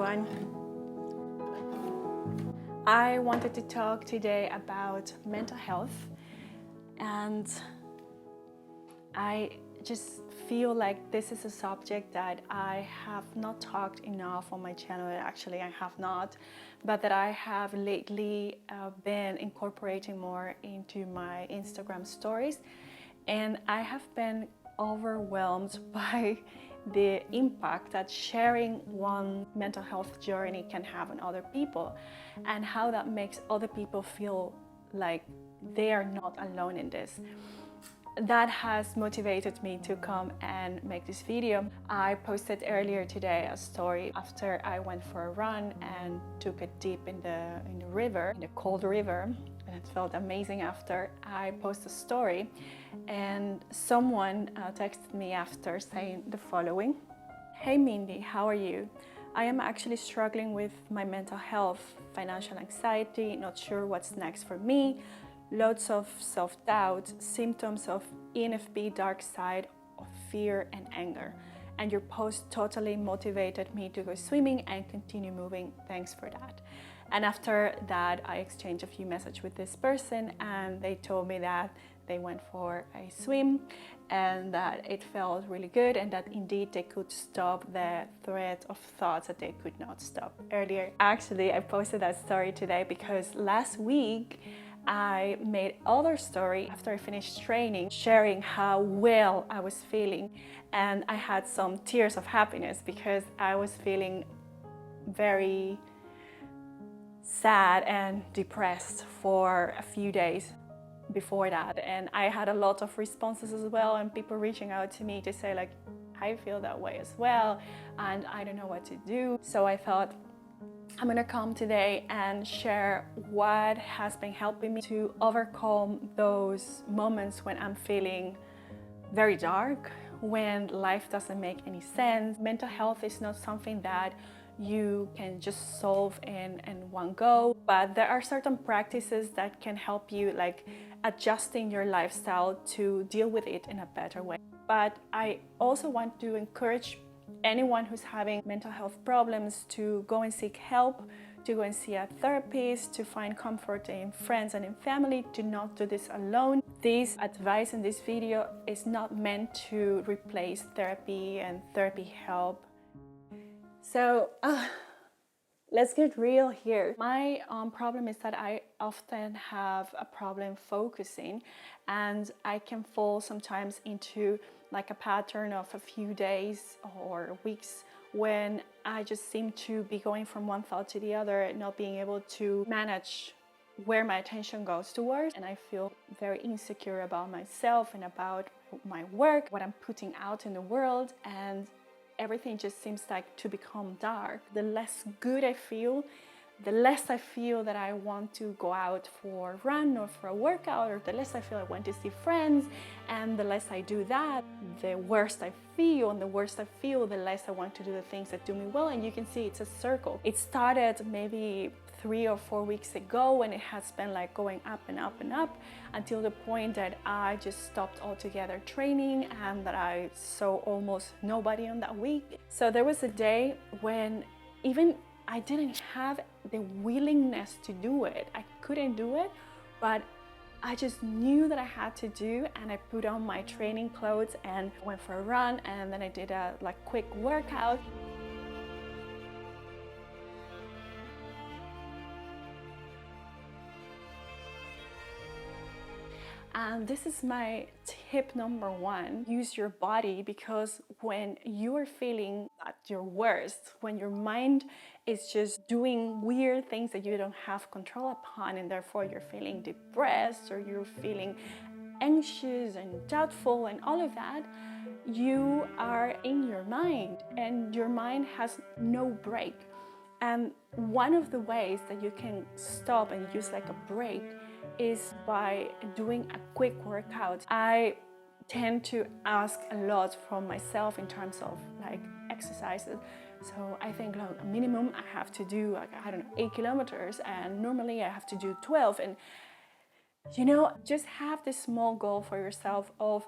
everyone. I wanted to talk today about mental health, and I just feel like this is a subject that I have not talked enough on my channel. Actually, I have not, but that I have lately been incorporating more into my Instagram stories, and I have been overwhelmed by the impact that sharing one mental health journey can have on other people, and how that makes other people feel like they are not alone in this. That has motivated me to come and make this video. I posted earlier today a story after I went for a run and took a dip in the river, in a cold river, and it felt amazing after. I posted a story and someone texted me after saying the following: "Hey Mindy, how are you? I am actually struggling with my mental health, financial anxiety, not sure what's next for me, lots of self-doubt, symptoms of ENFP dark side of fear and anger. And your post totally motivated me to go swimming and continue moving. Thanks for that." And after that, I exchanged a few messages with this person, and they told me that they went for a swim and that it felt really good, and that indeed they could stop the thread of thoughts that they could not stop earlier. Actually, I posted that story today because last week I made other story after I finished training, sharing how well I was feeling, and I had some tears of happiness because I was feeling very sad and depressed for a few days before that, and I had a lot of responses as well, and people reaching out to me to say like, I feel that way as well and I don't know what to do. So I thought I'm gonna come today and share what has been helping me to overcome those moments when I'm feeling very dark, when life doesn't make any sense. Mental health is not something that you can just solve in one go, but there are certain practices that can help you, like adjusting your lifestyle to deal with it in a better way. But I also want to encourage anyone who's having mental health problems to go and seek help, to go and see a therapist, to find comfort in friends and in family, to not do this alone. This advice in this video is not meant to replace therapy and therapy help. So let's get real here. My problem is that I often have a problem focusing, and I can fall sometimes into like a pattern of a few days or weeks when I just seem to be going from one thought to the other, not being able to manage where my attention goes towards, and I feel very insecure about myself and about my work, what I'm putting out in the world, and everything just seems like to become dark. The less good I feel, the less I feel that I want to go out for a run or for a workout, or the less I feel I want to see friends, and the less I do that, the worse I feel, and the worse I feel, the less I want to do the things that do me well. And you can see it's a circle. It started maybe 3 or 4 weeks ago, and it has been like going up and up and up until the point that I just stopped altogether training, and that I saw almost nobody on that week. So there was a day when even I didn't have the willingness to do it. I couldn't do it, but I just knew that I had to do, and I put on my training clothes and went for a run, and then I did a quick workout. And this is my tip number one: use your body, because when you are feeling at your worst, when your mind is just doing weird things that you don't have control upon, and therefore you're feeling depressed or you're feeling anxious and doubtful and all of that, you are in your mind, and your mind has no break. And one of the ways that you can stop and use like a break is by doing a quick workout. I tend to ask a lot from myself in terms of like exercises. So I think like a minimum I have to do like, I don't know, 8 kilometers, and normally I have to do 12. And Just have this small goal for yourself of,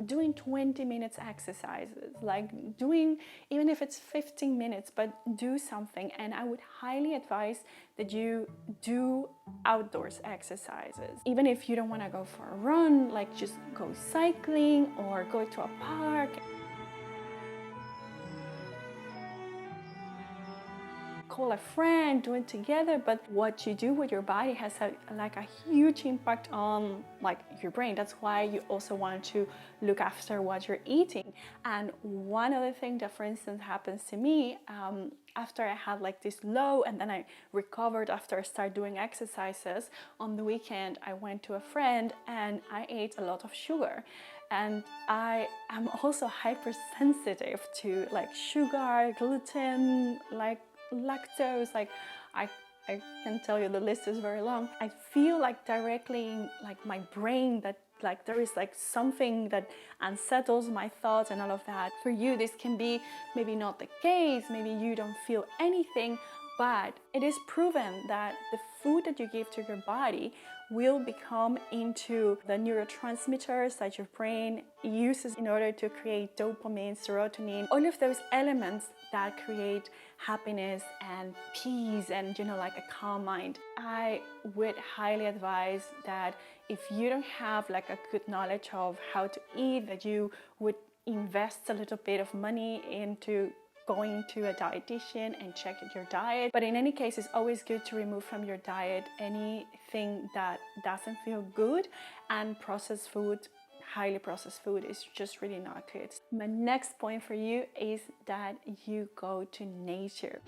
doing 20 minutes exercises, like doing, even if it's 15 minutes, but do something. And I would highly advise that you do outdoors exercises. Even if you don't want to go for a run, like just go cycling or go to a park. Call a friend, do it together, but what you do with your body has a huge impact on your brain. That's why you also want to look after what you're eating. And one other thing that, for instance, happens to me after I had this low, and then I recovered after I started doing exercises. On the weekend, I went to a friend and I ate a lot of sugar. And I am also hypersensitive to sugar, gluten, lactose. I can tell you the list is very long. I feel directly in my brain that there is something that unsettles my thoughts and all of that. For you, this can be maybe not the case. Maybe you don't feel anything, but it is proven that the food that you give to your body will become into the neurotransmitters that your brain uses in order to create dopamine, serotonin, all of those elements that create happiness and peace and a calm mind. I would highly advise that if you don't have a good knowledge of how to eat, that you would invest a little bit of money into going to a dietitian and check your diet. But in any case, it's always good to remove from your diet anything that doesn't feel good, and processed food, highly processed food, is just really not good. My next point for you is that you go to nature.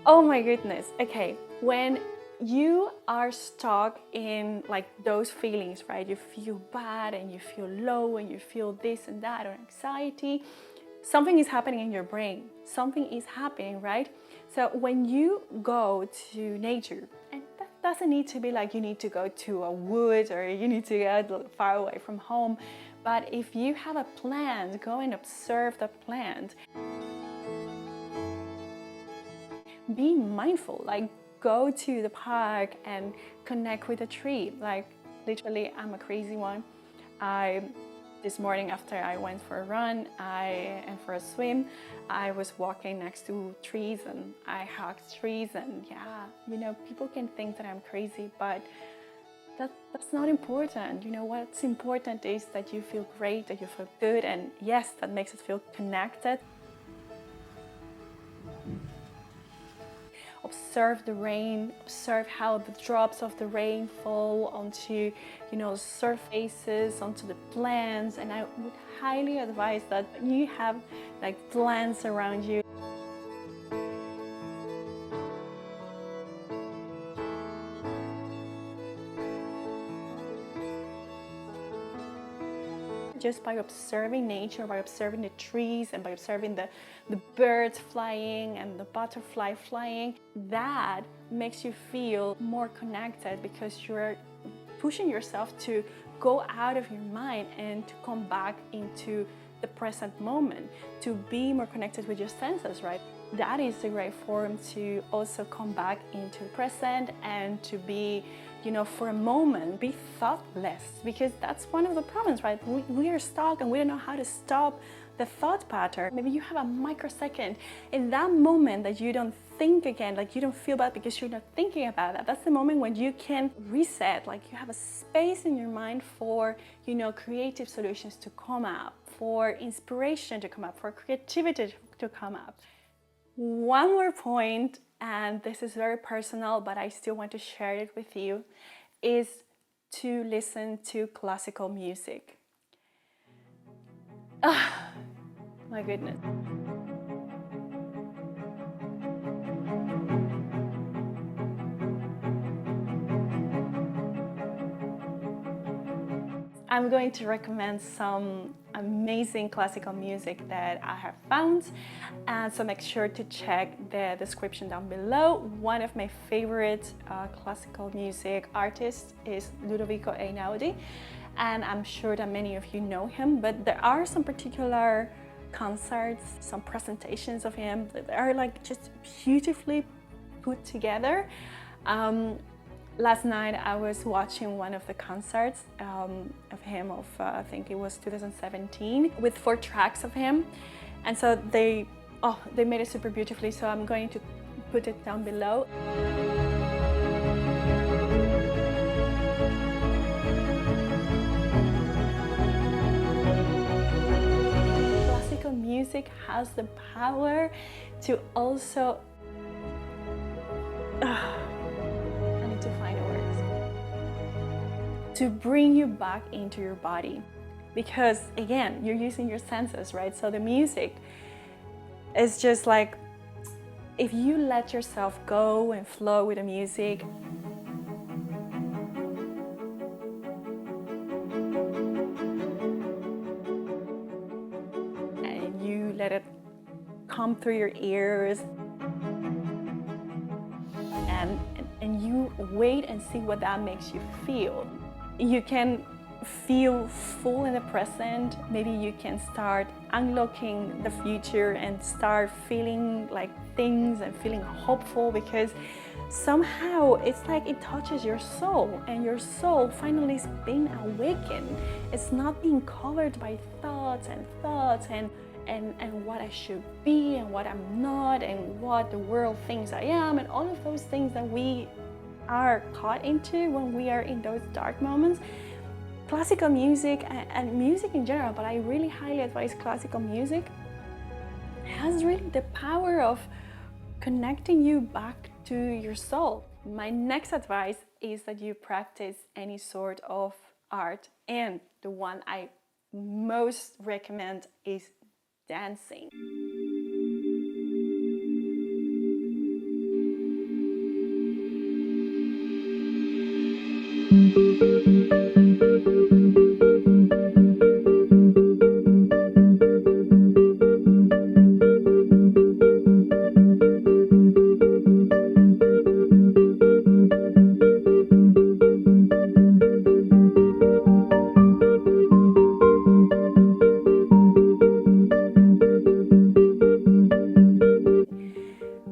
Oh my goodness. Okay, when you are stuck in those feelings, right? You feel bad and you feel low and you feel this and that, or anxiety, something is happening in your brain. Something is happening, right? So when you go to nature, and that doesn't need to be you need to go to a wood or you need to get far away from home, but if you have a plant, go and observe the plant. Be mindful, go to the park and connect with a tree. Literally, I'm a crazy one. This morning after I went for a run and for a swim, I was walking next to trees and I hugged trees, and people can think that I'm crazy, but that's not important. What's important is that you feel great, that you feel good, and yes, that makes us feel connected. Observe the rain, observe how the drops of the rain fall onto, surfaces, onto the plants. And I would highly advise that you have plants around you. Just by observing nature, by observing the trees and by observing the birds flying and the butterfly flying, that makes you feel more connected, because you're pushing yourself to go out of your mind and to come back into the present moment, to be more connected with your senses, right? That is a great form to also come back into the present and to be, for a moment, be thoughtless, because that's one of the problems, right? We are stuck and we don't know how to stop the thought pattern. Maybe you have a microsecond in that moment that you don't think again, you don't feel bad because you're not thinking about that. That's the moment when you can reset, you have a space in your mind for, creative solutions to come up, for inspiration to come up, for creativity to come up. One more point, and this is very personal, but I still want to share it with you, is to listen to classical music. My goodness. I'm going to recommend some amazing classical music that I have found, and so make sure to check the description down below. One of my favorite classical music artists is Ludovico Einaudi, and I'm sure that many of you know him, but there are some particular concerts, some presentations of him that are like just beautifully put together. Last night I was watching one of the concerts of him I think it was 2017, with 4 tracks of him, and so they made it super beautifully, so I'm going to put it down below. Classical music has the power to also to bring you back into your body, because again, you're using your senses, right? So the music is just like, if you let yourself go and flow with the music, and you let it come through your ears, and you wait and see what that makes you feel. You can feel full in the present. Maybe you can start unlocking the future and start feeling like things and feeling hopeful, because somehow it's like it touches your soul, and your soul finally is being awakened. It's not being covered by thoughts and what I should be and what I'm not and what the world thinks I am, and all of those things that we are caught into when we are in those dark moments. Classical music and music in general, but I really highly advise classical music, has really the power of connecting you back to your soul. My next advice is that you practice any sort of art, and the one I most recommend is dancing.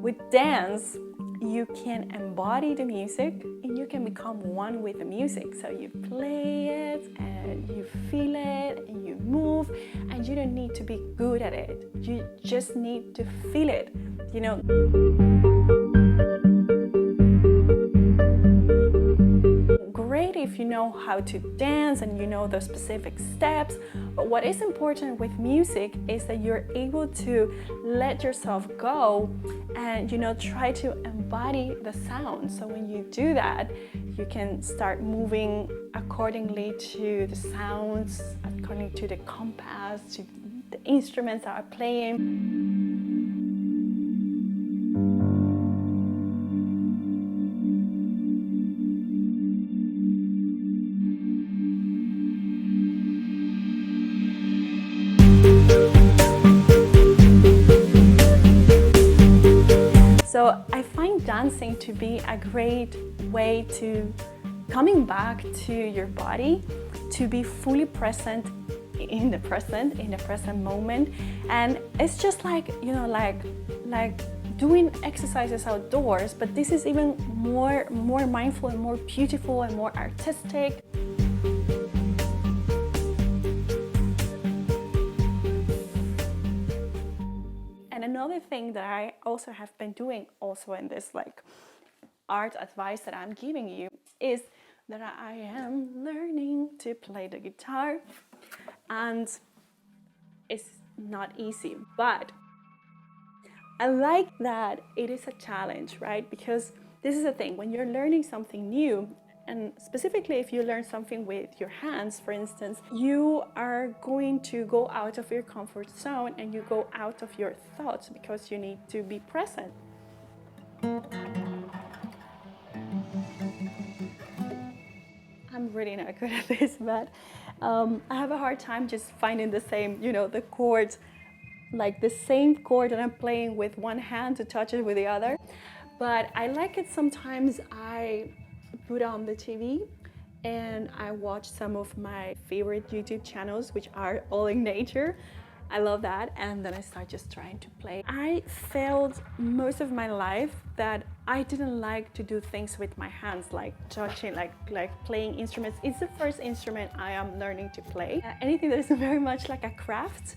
With dance, you can embody the music and you can become one with the music. So you play it and you feel it and you move, and you don't need to be good at it. You just need to feel it, you know. Great if you know how to dance and you know the specific steps, but what is important with music is that you're able to let yourself go and, you know, try to embody the sound. So when you do that, you can start moving accordingly to the sounds, according to the compass, to the instruments that are playing. So I find dancing to be a great way to coming back to your body, to be fully present in the present moment. And it's just like, you know, like doing exercises outdoors, but this is even more mindful and more beautiful and more artistic. And another thing that I also have been doing also in this like art advice that I'm giving you is that I am learning to play the guitar, and it's not easy, but I like that it is a challenge, right? Because this is the thing, when you're learning something new, and specifically if you learn something with your hands, for instance, you are going to go out of your comfort zone and you go out of your thoughts because you need to be present. I'm really not good at this, but I have a hard time just finding the same, the chords, like the same chord that I'm playing with one hand to touch it with the other. But I like it sometimes. I put on the TV and I watch some of my favorite YouTube channels, which are all in nature. I love that. And then I start just trying to play. I felt most of my life that I didn't like to do things with my hands, like touching, like playing instruments. It's the first instrument I am learning to play. Anything that is very much like a craft,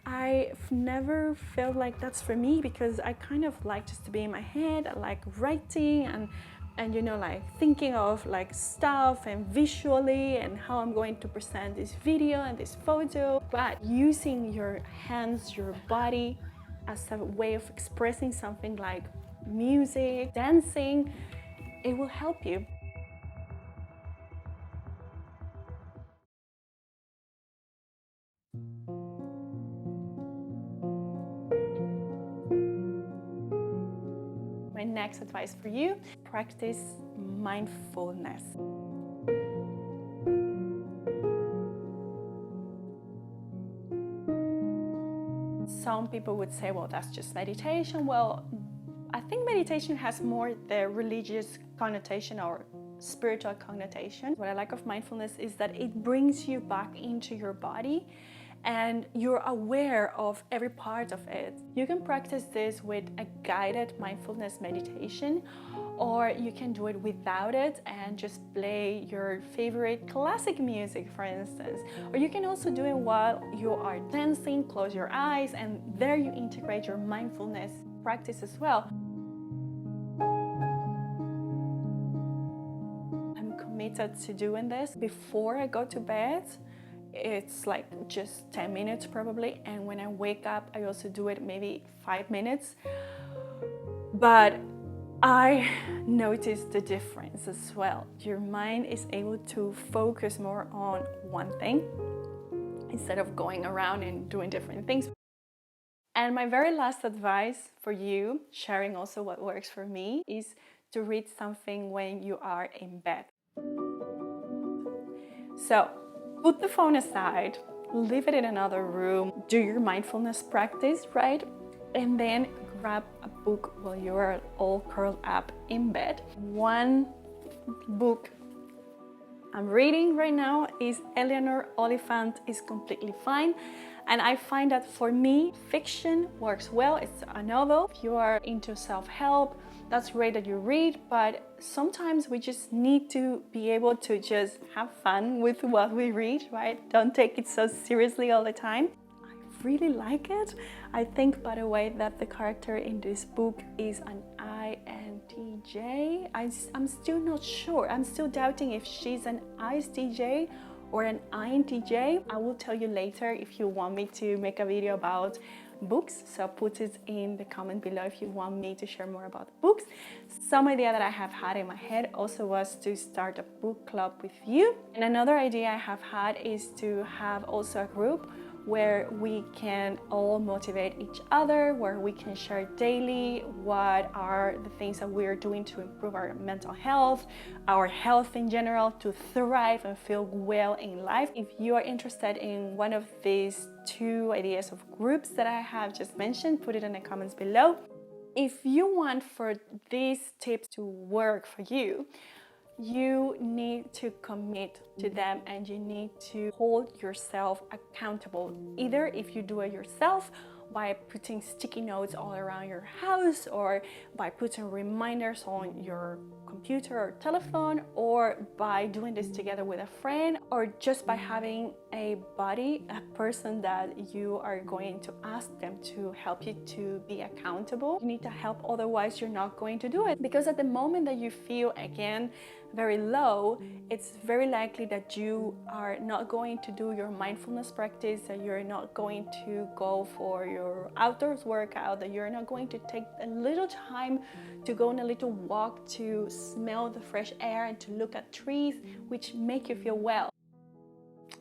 I've never felt like that's for me, because I kind of like just to be in my head. I like writing and like thinking of like stuff and visually and how I'm going to present this video and this photo. But using your hands, your body as a way of expressing something like music, dancing, it will help you. My next advice for you, practice mindfulness. Some people would say, well, that's just meditation. Well, I think meditation has more the religious connotation or spiritual connotation. What I like of mindfulness is that it brings you back into your body and you're aware of every part of it. You can practice this with a guided mindfulness meditation, or you can do it without it and just play your favorite classic music, for instance. Or you can also do it while you are dancing, close your eyes, and there you integrate your mindfulness practice as well. I'm committed to doing this before I go to bed. It's like just 10 minutes probably, and when I wake up I also do it maybe 5 minutes. But I noticed the difference as well. Your mind is able to focus more on one thing instead of going around and doing different things. And my very last advice for you, sharing also what works for me, is to read something when you are in bed. So put the phone aside, leave it in another room, do your mindfulness practice, right? And then grab a book while you are all curled up in bed. One book I'm reading right now is Eleanor Oliphant is Completely Fine. And I find that for me, fiction works well. It's a novel. If you are into self-help, that's great that you read, but sometimes we just need to be able to just have fun with what we read, right? Don't take it so seriously all the time. I really like it. I think, by the way, that the character in this book is an INTJ. I'm still not sure. I'm still doubting if she's an ISTJ or an INTJ. I will tell you later if you want me to make a video about books, so put it in the comment below if you want me to share more about books. Some idea that I have had in my head also was to start a book club with you, and another idea I have had is to have also a group where we can all motivate each other, where we can share daily what are the things that we're doing to improve our mental health, our health in general, to thrive and feel well in life. If you are interested in one of these two ideas of groups that I have just mentioned, put it in the comments below. If you want for these tips to work for you, you need to commit to them and you need to hold yourself accountable. Either if you do it yourself by putting sticky notes all around your house, or by putting reminders on your computer or telephone, or by doing this together with a friend, or just by having a buddy, a person that you are going to ask them to help you to be accountable. You need to help, otherwise you're not going to do it. Because at the moment that you feel again very low, it's very likely that you are not going to do your mindfulness practice, that you're not going to go for your outdoors workout, that you're not going to take a little time to go on a little walk to smell the fresh air and to look at trees, which make you feel well.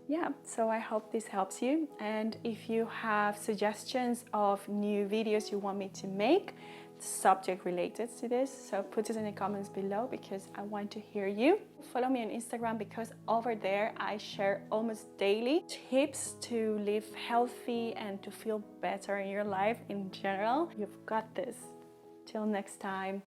Yeah, so I hope this helps you, and if you have suggestions of new videos you want me to make, subject related to this, so put it in the comments below because I want to hear you. Follow me on Instagram because over there I share almost daily tips to live healthy and to feel better in your life in general. You've got this. Till next time.